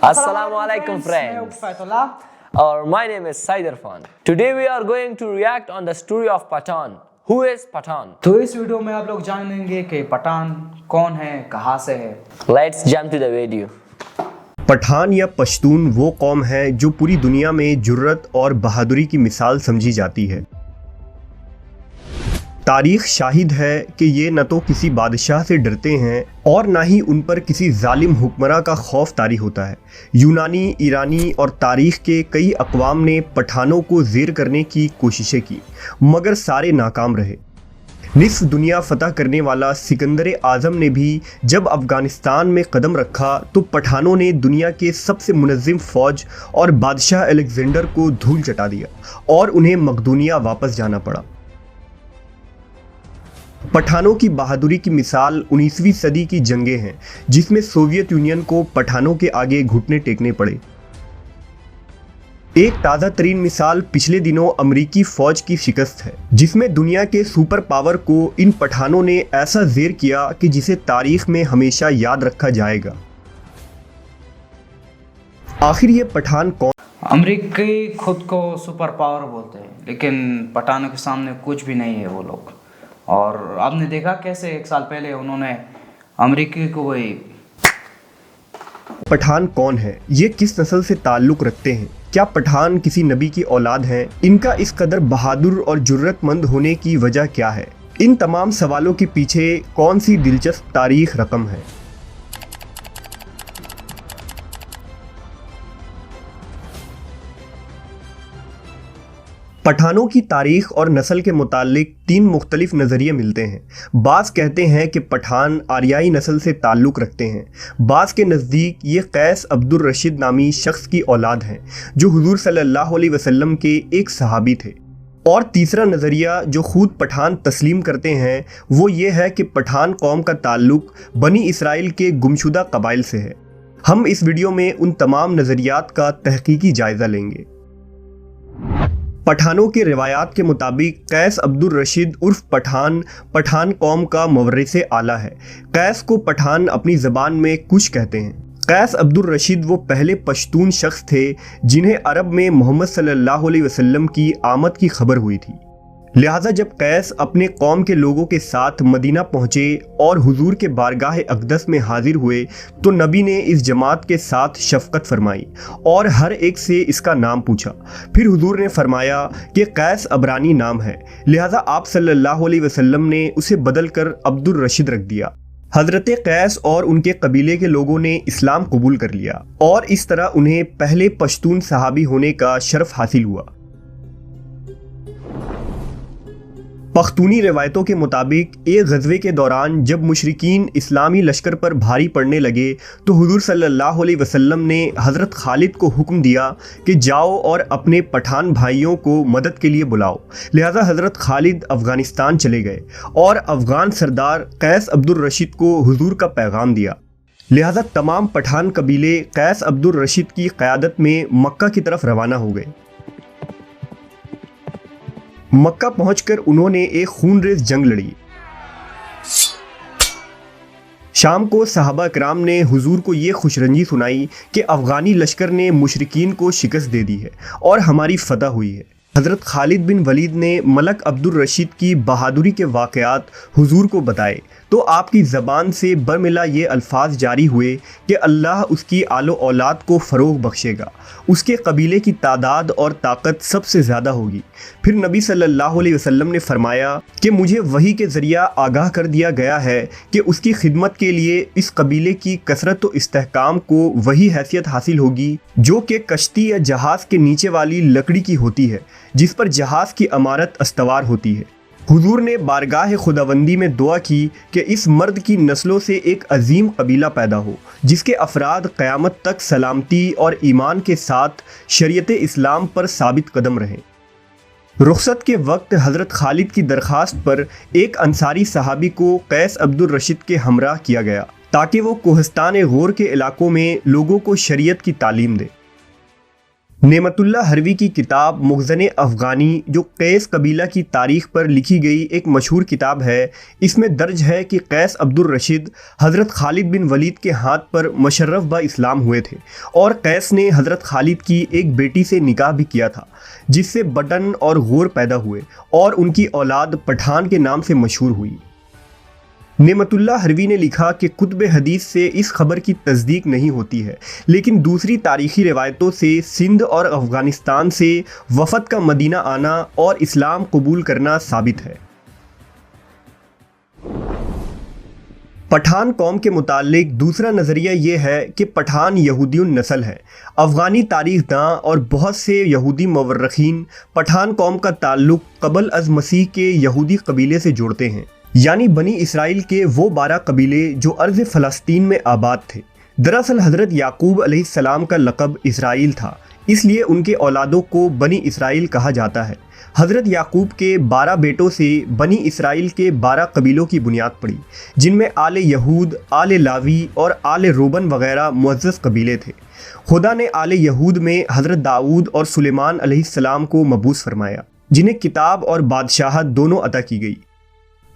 Assalamu alaikum friends. My name is Said Irfan. Today we are going to react on the story of Pathan. Who is Pathan? تو اس video میں آپ لوگ جانیں گے کہ پٹھان کون ہے، کہاں سے ہے۔ Let's jump to the video. Pathan یا پشتون وہ قوم ہے جو پوری دنیا میں جرت اور بہادری کی مثال سمجھی جاتی ہے۔ تاریخ شاہد ہے کہ یہ نہ تو کسی بادشاہ سے ڈرتے ہیں اور نہ ہی ان پر کسی ظالم حکمراں کا خوف طاری ہوتا ہے۔ یونانی، ایرانی اور تاریخ کے کئی اقوام نے پٹھانوں کو زیر کرنے کی کوششیں کی مگر سارے ناکام رہے۔ نصف دنیا فتح کرنے والا سکندر اعظم نے بھی جب افغانستان میں قدم رکھا تو پٹھانوں نے دنیا کے سب سے منظم فوج اور بادشاہ الیگزینڈر کو دھول چٹا دیا اور انہیں مقدونیہ واپس جانا پڑا۔ پٹھانوں کی بہادری کی مثال 19ویں صدی کی جنگیں ہیں جس میں سوویت یونین کو پٹھانوں کے آگے گھٹنے ٹیکنے پڑے۔ ایک تازہ ترین مثال پچھلے دنوں امریکی فوج کی شکست ہے جس میں دنیا کے سپر پاور کو ان پٹھانوں نے ایسا زیر کیا کہ جسے تاریخ میں ہمیشہ یاد رکھا جائے گا۔ آخر یہ پٹھان کون؟ امریکی خود کو سپر پاور بولتے ہیں لیکن پٹھانوں کے سامنے کچھ بھی نہیں ہے وہ لوگ۔ اور آپ نے دیکھا کیسے ایک سال پہلے انہوں نے امریکی کو وہی۔ پٹھان کون ہے؟ یہ کس نسل سے تعلق رکھتے ہیں؟ کیا پٹھان کسی نبی کی اولاد ہیں؟ ان کا اس قدر بہادر اور جرت مند ہونے کی وجہ کیا ہے؟ ان تمام سوالوں کے پیچھے کون سی دلچسپ تاریخ رقم ہے؟ پٹھانوں کی تاریخ اور نسل کے متعلق 3 مختلف نظریے ملتے ہیں۔ بعض کہتے ہیں کہ پٹھان آریائی نسل سے تعلق رکھتے ہیں، بعض کے نزدیک یہ قیس عبد الرشید نامی شخص کی اولاد ہیں جو حضور صلی اللہ علیہ وسلم کے ایک صحابی تھے، اور تیسرا نظریہ جو خود پٹھان تسلیم کرتے ہیں وہ یہ ہے کہ پٹھان قوم کا تعلق بنی اسرائیل کے گمشدہ قبائل سے ہے۔ ہم اس ویڈیو میں ان تمام نظریات کا تحقیقی جائزہ لیں گے۔ پٹھانوں کے روایات کے مطابق قیس عبد الرشید عرف پٹھان قوم کا مورث اعلیٰ ہے۔ قیس کو پٹھان اپنی زبان میں کچھ کہتے ہیں۔ قیس عبد الرشید وہ پہلے پشتون شخص تھے جنہیں عرب میں محمد صلی اللہ علیہ وسلم کی آمد کی خبر ہوئی تھی، لہٰذا جب قیس اپنے قوم کے لوگوں کے ساتھ مدینہ پہنچے اور حضور کے بارگاہ اقدس میں حاضر ہوئے تو نبی نے اس جماعت کے ساتھ شفقت فرمائی اور ہر ایک سے اس کا نام پوچھا۔ پھر حضور نے فرمایا کہ قیس عبرانی نام ہے، لہٰذا آپ صلی اللہ علیہ وسلم نے اسے بدل کر عبد الرشید رکھ دیا۔ حضرت قیس اور ان کے قبیلے کے لوگوں نے اسلام قبول کر لیا اور اس طرح انہیں پہلے پشتون صحابی ہونے کا شرف حاصل ہوا۔ پختونی روایتوں کے مطابق ایک غزوے کے دوران جب مشرکین اسلامی لشکر پر بھاری پڑنے لگے تو حضور صلی اللہ علیہ وسلم نے حضرت خالد کو حکم دیا کہ جاؤ اور اپنے پٹھان بھائیوں کو مدد کے لیے بلاؤ، لہذا حضرت خالد افغانستان چلے گئے اور افغان سردار قیس عبد الرشید کو حضور کا پیغام دیا، لہذا تمام پٹھان قبیلے قیس عبد الرشید کی قیادت میں مکہ کی طرف روانہ ہو گئے۔ مکہ پہنچ کر انہوں نے ایک خون ریز جنگ لڑی۔ شام کو صحابہ کرام نے حضور کو یہ خوشرنجی سنائی کہ افغانی لشکر نے مشرکین کو شکست دے دی ہے اور ہماری فتح ہوئی ہے۔ حضرت خالد بن ولید نے ملک عبد الرشید کی بہادری کے واقعات حضور کو بتائے تو آپ کی زبان سے برملا یہ الفاظ جاری ہوئے کہ اللہ اس کی آل و اولاد کو فروغ بخشے گا، اس کے قبیلے کی تعداد اور طاقت سب سے زیادہ ہوگی۔ پھر نبی صلی اللہ علیہ وسلم نے فرمایا کہ مجھے وحی کے ذریعہ آگاہ کر دیا گیا ہے کہ اس کی خدمت کے لیے اس قبیلے کی کثرت و استحکام کو وہی حیثیت حاصل ہوگی جو کہ کشتی یا جہاز کے نیچے والی لکڑی کی ہوتی ہے جس پر جہاز کی عمارت استوار ہوتی ہے۔ حضور نے بارگاہ خداوندی میں دعا کی کہ اس مرد کی نسلوں سے ایک عظیم قبیلہ پیدا ہو جس کے افراد قیامت تک سلامتی اور ایمان کے ساتھ شریعت اسلام پر ثابت قدم رہیں۔ رخصت کے وقت حضرت خالد کی درخواست پر ایک انصاری صحابی کو قیس عبد الرشید کے ہمراہ کیا گیا تاکہ وہ کوہستان غور کے علاقوں میں لوگوں کو شریعت کی تعلیم دے۔ नेमतुल्लाह हरवी की किताब मुग़ज़न अफ़गानी, जो कैस कबीला की तारीख़ पर लिखी गई एक मशहूर किताब है, इसमें दर्ज है कि कैस अब्दुल रशीद हज़रत खालिद बिन वलीद के हाथ पर मशर्रफ़ बा इस्लाम हुए थे और कैस ने हज़रत खालिद की एक बेटी से निकाह भी किया था, जिससे बटन और गौर पैदा हुए और उनकी औलाद पठान के नाम से मशहूर हुई। नेमतुल्लाह हरवी ने लिखा कि कुतुब हदीस से इस खबर की तस्दीक नहीं होती है, लेकिन दूसरी तारीख़ी रिवायतों से सिंध और अफ़गानिस्तान से वफ़द का मदीना आना और इस्लाम कबूल करना साबित है। पठान कौम के मुतालिक दूसरा नज़रिया ये है कि पठान यहूदियुन नस्ल है। अफ़गानी तारीख़दां और बहुत से यहूदी मवर्रखीन पठान कौम का ताल्लुक़ क़बल अज़ मसीह के यहूदी कबीले से जोड़ते हैं, यानी बनी इसराइल के वो 12 कबीले जो अर्ज़ फ़लस्तीन में आबाद थे। दरअसल हज़रत याकूब अलैहिस्सलाम का लक़ब इसराइल था, इसलिए उनके औलादों को बनी इसराइल कहा जाता है। हज़रत याकूब के 12 बेटों से बनी इसराइल के 12 कबीलों की बुनियाद पड़ी, जिनमें आले यहूद, आले लावी और आले रोबन वग़ैरह मुअज़्ज़ज़ कबीले थे। खुदा ने आले यहूद में हज़रत दाऊद और सुलेमान अलैहिस्सलाम को मबूस फरमाया, जिन्हें किताब और बादशाहत दोनों अता की गई।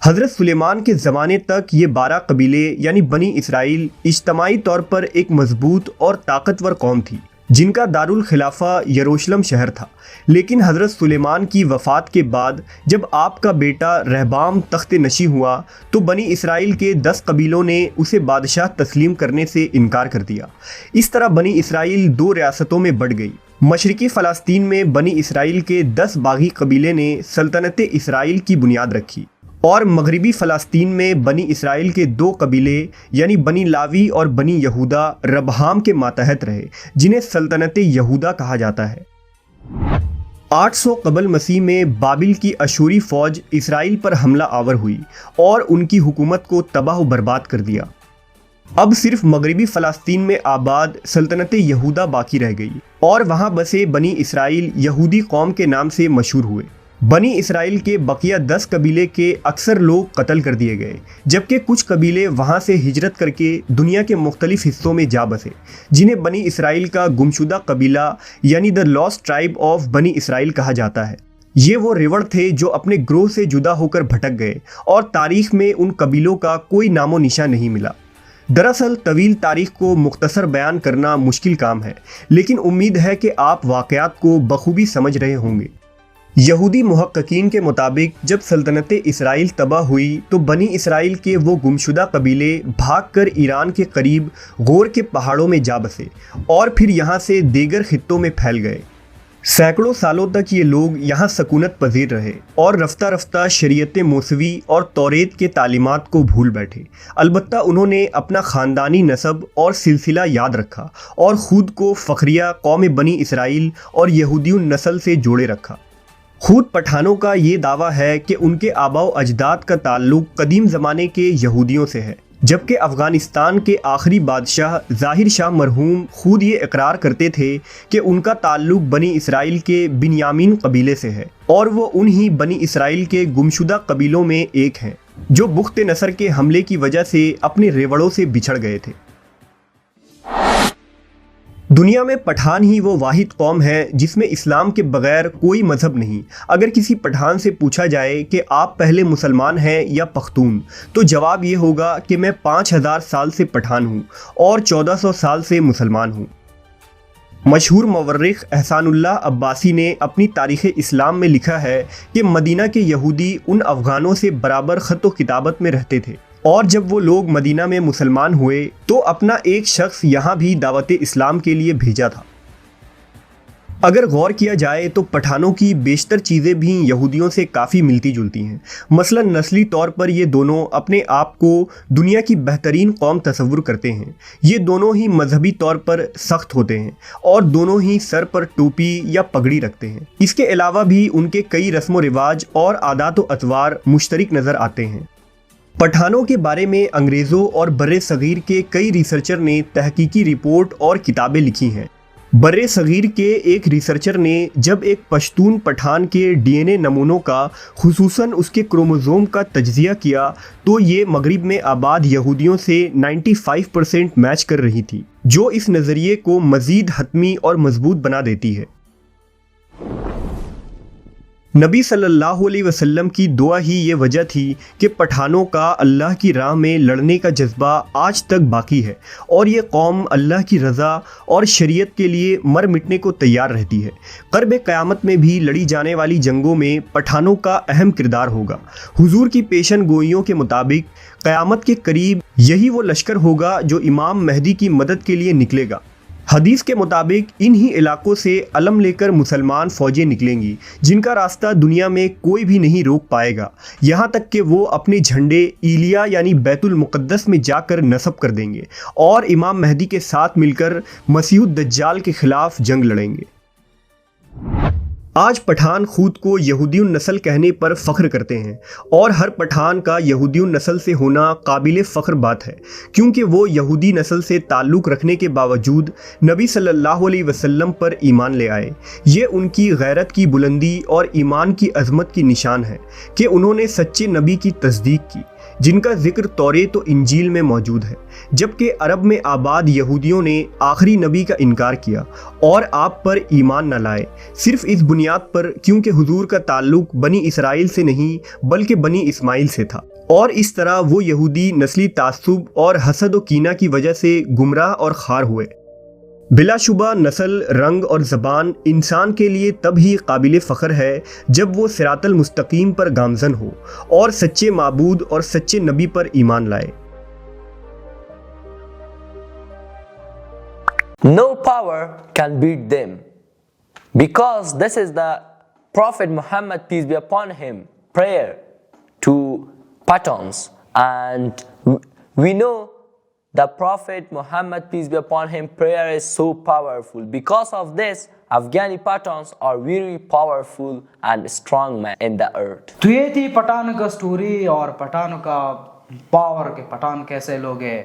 हज़रत सुलेमान के ज़माने तक ये 12 कबीले यानी बनी इसराइल इज्तमाई तौर पर एक मजबूत और ताकतवर कौम थी, जिनका दारुल खिलाफा यरूशलेम शहर था। लेकिन हज़रत सुलेमान की वफ़ात के बाद जब आपका बेटा रहबाम तख्त नशी हुआ तो बनी इसराइल के 10 कबीलों ने उसे बादशाह तस्लीम करने से इनकार कर दिया। इस तरह बनी इसराइल 2 रियासतों में बढ़ गई। मशरिकी फ़लस्तीन में बनी इसराइल के 10 बागी कबीले ने सल्तनत इसराइल की बुनियाद रखी और मगरिबी फ़लस्तीन में बनी इसराइल के 2 कबीले यानी बनी लावी और बनी यहूदा रबहाम के मातहत रहे, जिन्हें सल्तनत यहूदा कहा जाता है। 800 कबल मसीह में बाबिल की अशूरी फ़ौज इसराइल पर हमला आवर हुई और उनकी हुकूमत को तबाह बर्बाद कर दिया। अब सिर्फ मगरिबी फ़लस्तीन में आबाद सल्तनत यहूदा बाकी रह गई और वहाँ बसे बनी इसराइल यहूदी कौम के नाम से मशहूर हुए। बनी इसराइल के बकिया 10 कबीले के अक्सर लोग कत्ल कर दिए गए, जबकि कुछ कबीले वहाँ से हिजरत करके दुनिया के मुख्तलिफ हिस्सों में जा बसे, जिन्हें बनी इसराइल का गुमशुदा कबीला यानी द लॉस्ट ट्राइब ऑफ बनी इसराइल कहा जाता है। ये वो रेवड़ थे जो अपने ग्रोह से जुदा होकर भटक गए और तारीख़ में उन कबीलों का कोई नामो निशान नहीं मिला। दरअसल तवील तारीख़ को मुख्तसर बयान करना मुश्किल काम है, लेकिन उम्मीद है कि आप वाक़यात को बखूबी समझ रहे होंगे। यहूदी मुहक्किकीन के मुताबिक जब सल्तनत इसराइल तबाह हुई तो बनी इसराइल के वो गुमशुदा कबीले भागकर ईरान के करीब गौर के पहाड़ों में जा बसे और फिर यहाँ से दीगर खित्तों में फैल गए। सैकड़ों सालों तक ये लोग यहाँ सकूनत पजीर रहे और रफ्ता रफ्ता शरीयत मूसवी और तौरेत के तालीमात को भूल बैठे। अलबत्ता उन्होंने अपना ख़ानदानी नसब और सिलसिला याद रखा और ख़ुद को फ़ख्रिया कौम बनी इसराइल और यहूदियुन नस्ल से जोड़े रखा। खुद पठानों का ये दावा है कि उनके आबाओ अजदाद का ताल्लुक़ कदीम ज़माने के यहूदियों से है, जबकि अफ़गानिस्तान के आखिरी बादशाह ज़ाहिर शाह मरहूम खुद ये इकरार करते थे कि उनका ताल्लुक़ बनी इसराइल के बिन्यामीन कबीले से है और वो उन्हीं बनी इसराइल के गुमशुदा कबीलों में एक हैं जो बुख्त नसर के हमले की वजह से अपने रेवड़ों से बिछड़ गए थे। दुनिया में पठान ही वो वाहिद कौम है जिसमें इस्लाम के बगैर कोई मज़हब नहीं। अगर किसी पठान से पूछा जाए कि आप पहले मुसलमान हैं या पख्तून, तो जवाब ये होगा कि मैं 5000 साल से पठान हूँ और 1400 साल से मुसलमान हूँ। मशहूर मवर्रिख एहसानुल्लाह अब्बासी ने अपनी तारीख़ इस्लाम में लिखा है कि मदीना के यहूदी उन अफ़गानों से बराबर ख़त व किताबत में रहते थे और जब वो लोग मदीना में मुसलमान हुए तो अपना एक शख्स यहाँ भी दावत इस्लाम के लिए भेजा था। अगर गौर किया जाए तो पठानों की बेशतर चीज़ें भी यहूदियों से काफ़ी मिलती जुलती हैं। मसलन नस्ली तौर पर ये दोनों अपने आप को दुनिया की बेहतरीन कौम तस्वुर करते हैं। ये दोनों ही मजहबी तौर पर सख्त होते हैं और दोनों ही सर पर टोपी या पगड़ी रखते हैं। इसके अलावा भी उनके कई रस्म व रिवाज और आदात व अतवार मुश्तरक नज़र आते हैं। पठानों के बारे में अंग्रेज़ों और बर्रे सगीर के कई रिसर्चर ने तहकीकी रिपोर्ट और किताबें लिखी हैं। बर्रे सगीर के एक रिसर्चर ने जब एक पश्तून पठान के डीएनए नमूनों का खुसूसन उसके क्रोमोसोम का तज्जिया किया तो ये मगरिब में आबाद यहूदियों से 95% मैच कर रही थी, जो इस नज़रिए को मज़ीद हतमी और मजबूत बना देती है। नबी सल्लल्लाहु अलैहि वसल्लम की दुआ ही ये वजह थी कि पठानों का अल्लाह की राह में लड़ने का जज्बा आज तक बाकी है और ये कौम अल्लाह की रज़ा और शरीयत के लिए मर मिटने को तैयार रहती है। क़र्ब क़यामत में भी लड़ी जाने वाली जंगों में पठानों का अहम किरदार होगा। हुजूर की पेशन गोइयों के मुताबिक क़यामत के करीब यही वो लश्कर होगा जो इमाम महदी की मदद के लिए निकलेगा। हदीस के मुताबिक इन्हीं इलाकों से अलम लेकर मुसलमान फ़ौजें निकलेंगी जिनका रास्ता दुनिया में कोई भी नहीं रोक पाएगा, यहाँ तक कि वो अपने झंडे ईलिया यानी बैतुल मुक़द्दस में जाकर नस्ब कर देंगे और इमाम महदी के साथ मिलकर मसीह दज्जाल के ख़िलाफ़ जंग लड़ेंगे। आज पठान खुद को यहूदियुन नस्ल कहने पर फ़ख्र करते हैं और हर पठान का यहूदियुन नस्ल से होना काबिल फ़ख्र बात है, क्योंकि वो यहूदी नस्ल से ताल्लुक़ रखने के बावजूद नबी सल्लल्लाहु अलैहि वसल्लम पर ईमान ले आए। ये उनकी गैरत की बुलंदी और ईमान की अज़मत की निशान है कि उन्होंने सच्चे नबी की तस्दीक की, जिनका जिक्र तौरेत और इंजील में मौजूद है, जबकि अरब में आबाद यहूदियों ने आखिरी नबी का इनकार किया और आप पर ईमान न लाए, सिर्फ इस बुनियाद पर क्योंकि हुजूर का ताल्लुक बनी इसराइल से नहीं बल्कि बनी इस्माइल से था। और इस तरह वो यहूदी नस्ली तासुब और हसद व कीना की वजह से गुमराह और खार हुए। बिलाशुबा नस्ल, रंग और ज़बान इंसान के लिए तब ही काबिल फ़ख्र है जब वो सिरातल मुस्तकीम पर गामज़न हो और सच्चे माबूद और सच्चे नबी पर ईमान लाए। No power can beat them, because this is the Prophet Muhammad, peace be upon him, prayer to Pathans, and we know the Prophet Muhammad, peace be upon him, prayer is so powerful. Because of this, Afghani Pathans are very powerful and strong men in the earth. तो ये थी पठान का story और पठान का power के पठान कैसे लोग हैं।